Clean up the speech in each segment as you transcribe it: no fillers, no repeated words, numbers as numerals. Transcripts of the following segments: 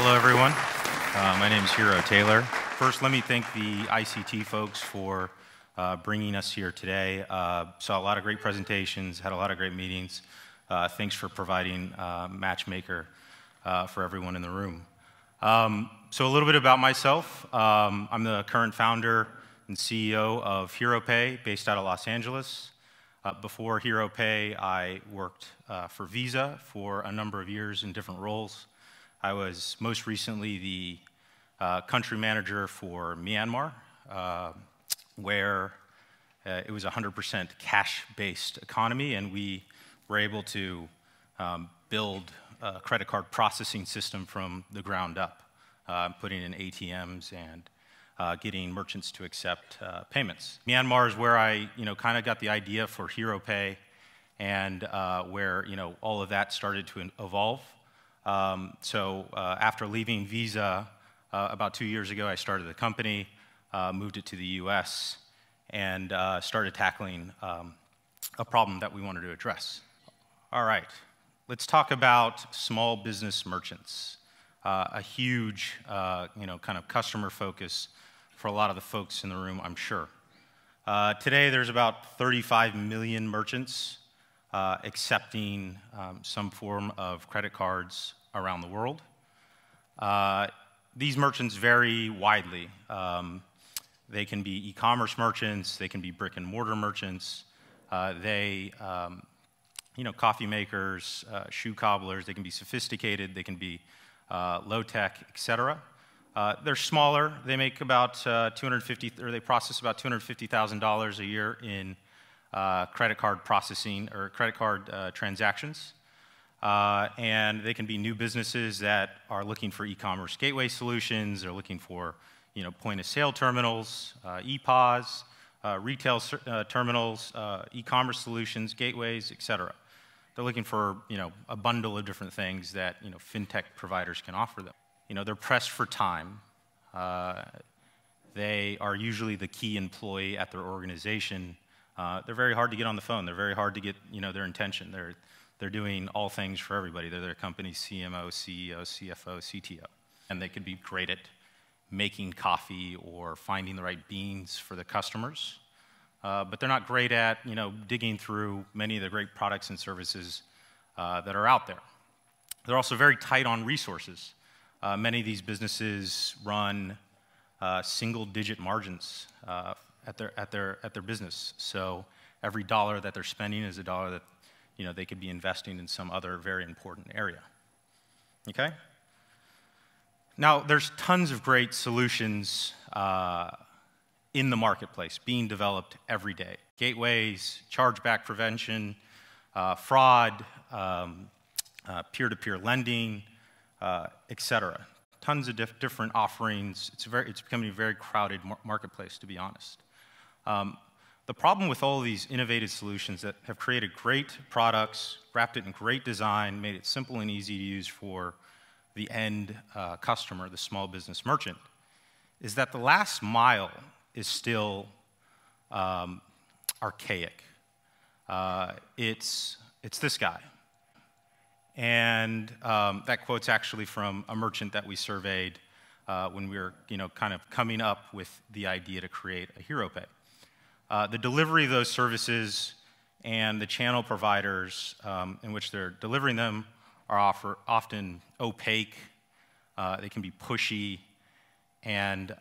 Hello, everyone. My name is Hiro Taylor. First, let me thank the ICT folks for bringing us here today. Saw a lot of great presentations, had a lot of great meetings. Thanks for providing Matchmaker for everyone in the room. So a little bit about myself. I'm the current founder and CEO of HeroPay, based out of Los Angeles. Before HeroPay, I worked for Visa for a number of years in different roles. I was most recently the country manager for Myanmar, where it was a 100% cash-based economy, and we were able to build a credit card processing system from the ground up, putting in ATMs and getting merchants to accept payments. Myanmar is where I, kind of got the idea for HeroPay, and where, all of that started to evolve. So after leaving Visa about 2 years ago, I started the company, moved it to the US, and started tackling a problem that we wanted to address. All right, let's talk about small business merchants. A huge, kind of customer focus for a lot of the folks in the room, I'm sure. Today, there's about 35 million merchants accepting some form of credit cards around the world. These merchants vary widely. They can be e-commerce merchants, they can be brick and mortar merchants, coffee makers, shoe cobblers, they can be sophisticated, they can be low tech, etc. They're smaller, they make about they process about $250,000 a year in credit card processing or credit card transactions. And they can be new businesses that are looking for e-commerce gateway solutions, they're looking for point-of-sale terminals, e-POS, retail terminals, e-commerce solutions, gateways, etc. They're looking for a bundle of different things that fintech providers can offer them. They're pressed for time. They are usually the key employee at their organization. They're very hard to get on the phone. They're very hard to get their attention. They're doing all things for everybody. They're their company's CMO, CEO, CFO, CTO. And they could be great at making coffee or finding the right beans for the customers. But they're not great at digging through many of the great products and services that are out there. They're also very tight on resources. Many of these businesses run single-digit margins at their business. So every dollar that they're spending is a dollar that they could be investing in some other very important area. Okay? Now, there's tons of great solutions in the marketplace being developed every day. Gateways, chargeback prevention, fraud, peer-to-peer lending, etc. Tons of different offerings. It's becoming a very crowded marketplace, to be honest. The problem with all of these innovative solutions that have created great products, wrapped it in great design, made it simple and easy to use for the end customer, the small business merchant, is that the last mile is still archaic. It's this guy. And that quote's actually from a merchant that we surveyed when we were kind of coming up with the idea to create a HeroPay. The delivery of those services and the channel providers in which they're delivering them are often opaque, they can be pushy, and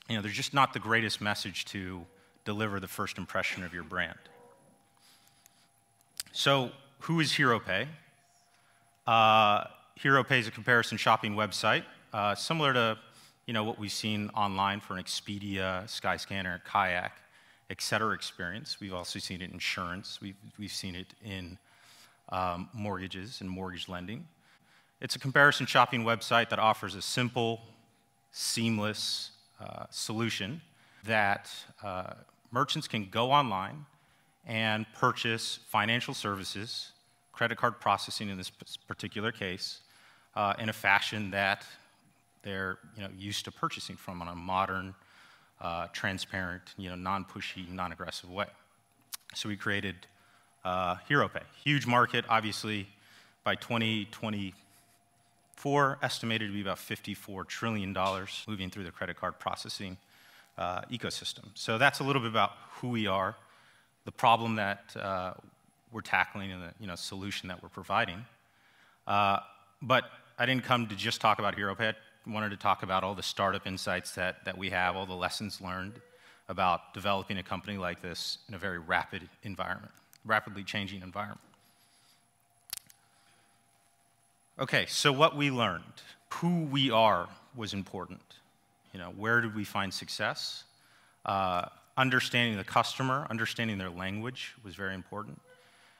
they're just not the greatest message to deliver the first impression of your brand. So who is HeroPay? HeroPay is a comparison shopping website, similar to what we've seen online for an Expedia, Skyscanner, Kayak, etc. experience. We've also seen it in insurance. We've seen it in mortgages and mortgage lending. It's a comparison shopping website that offers a simple, seamless solution that merchants can go online and purchase financial services, credit card processing in this particular case, in a fashion that they're used to purchasing from on a modern, transparent, non-pushy, non-aggressive way. So we created HeroPay. Huge market, obviously, by 2024, 2004, estimated to be about $54 trillion moving through the credit card processing ecosystem. So that's a little bit about who we are, the problem that we're tackling, and the solution that we're providing. But I didn't come to just talk about HeroPay. I wanted to talk about all the startup insights that we have, all the lessons learned about developing a company like this in a very rapid environment, rapidly changing environment. Okay, so what we learned. Who we are was important. Where did we find success? Understanding the customer, understanding their language was very important.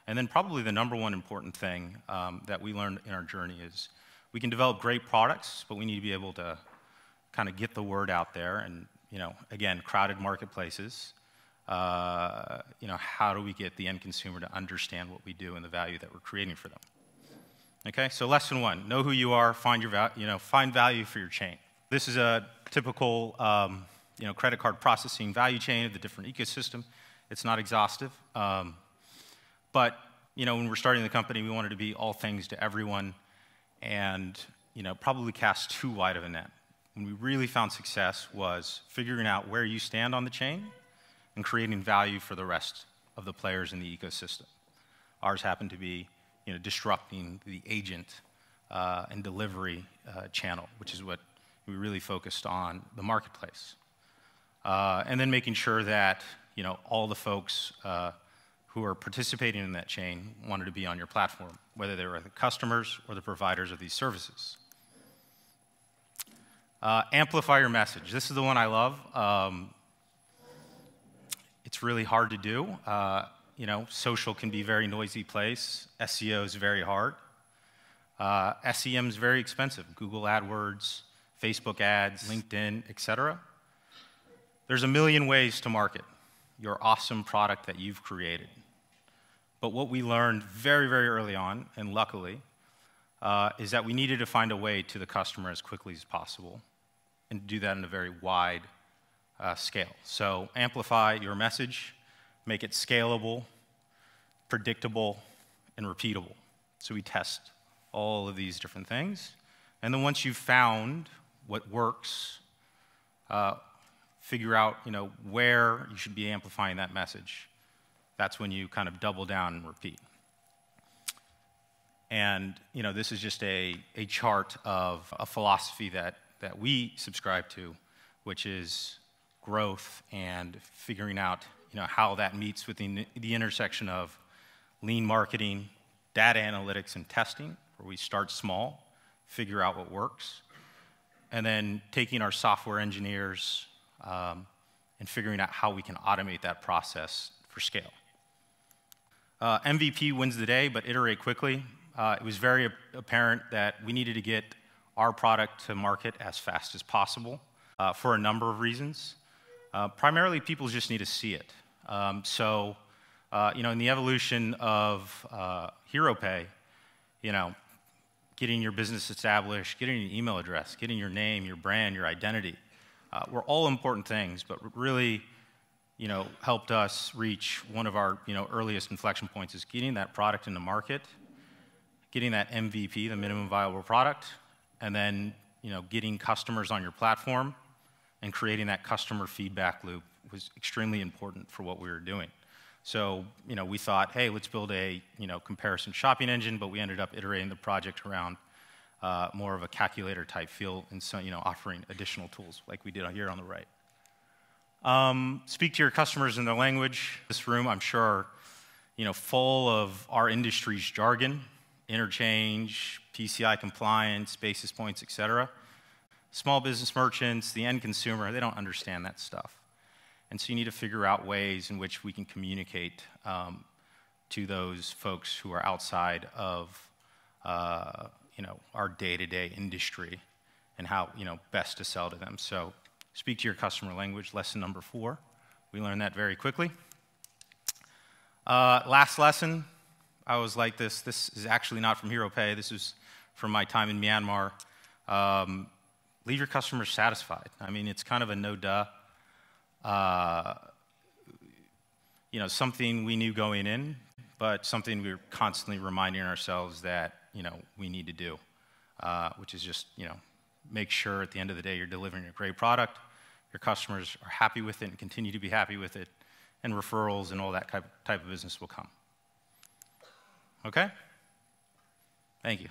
And then probably the number one important thing that we learned in our journey is we can develop great products, but we need to be able to kind of get the word out there. And again, crowded marketplaces. How do we get the end consumer to understand what we do and the value that we're creating for them? Okay, so lesson one: know who you are, find find value for your chain. This is a typical credit card processing value chain of the different ecosystem. It's not exhaustive, but when we're starting the company, we wanted to be all things to everyone, and probably cast too wide of a net. When we really found success was figuring out where you stand on the chain and creating value for the rest of the players in the ecosystem. Ours happened to be disrupting the agent and delivery channel, which is what we really focused on, the marketplace. And then making sure that all the folks who are participating in that chain wanted to be on your platform, whether they were the customers or the providers of these services. Amplify your message. This is the one I love. It's really hard to do. Social can be a very noisy place. SEO is very hard. SEM is very expensive. Google AdWords, Facebook ads, LinkedIn, etc. There's a million ways to market your awesome product that you've created. But what we learned very, very early on, and luckily, is that we needed to find a way to the customer as quickly as possible and do that in a very wide scale. So amplify your message, make it scalable, predictable, and repeatable. So we test all of these different things. And then once you've found what works, figure out where you should be amplifying that message. That's when you kind of double down and repeat. And this is just a chart of a philosophy that we subscribe to, which is growth and figuring out how that meets within the intersection of lean marketing, data analytics, and testing, where we start small, figure out what works, and then taking our software engineers and figuring out how we can automate that process for scale. MVP wins the day, but iterate quickly. It was very apparent that we needed to get our product to market as fast as possible for a number of reasons. Primarily, people just need to see it. In the evolution of HeroPay, getting your business established, getting an email address, getting your name, your brand, your identity, were all important things, but really, helped us reach one of our, earliest inflection points is getting that product in the market, getting that MVP, the minimum viable product, and then, getting customers on your platform and creating that customer feedback loop was extremely important for what we were doing. So, we thought, hey, let's build a, comparison shopping engine, but we ended up iterating the project around more of a calculator type feel and so, offering additional tools like we did here on the right. Speak to your customers in their language. This room, I'm sure, full of our industry's jargon, interchange, PCI compliance, basis points, etc. Small business merchants, the end consumer, they don't understand that stuff. And so you need to figure out ways in which we can communicate to those folks who are outside of our day-to-day industry and how best to sell to them. So speak to your customer language, lesson number 4. We learned that very quickly. Last lesson, I was like this. This is actually not from HeroPay. This is from my time in Myanmar. Leave your customers satisfied. I mean, it's kind of a no-duh. Something we knew going in, but something we were constantly reminding ourselves that, we need to do. which is just, make sure at the end of the day you're delivering a great product, your customers are happy with it and continue to be happy with it, and referrals and all that type of business will come. Okay? Thank you.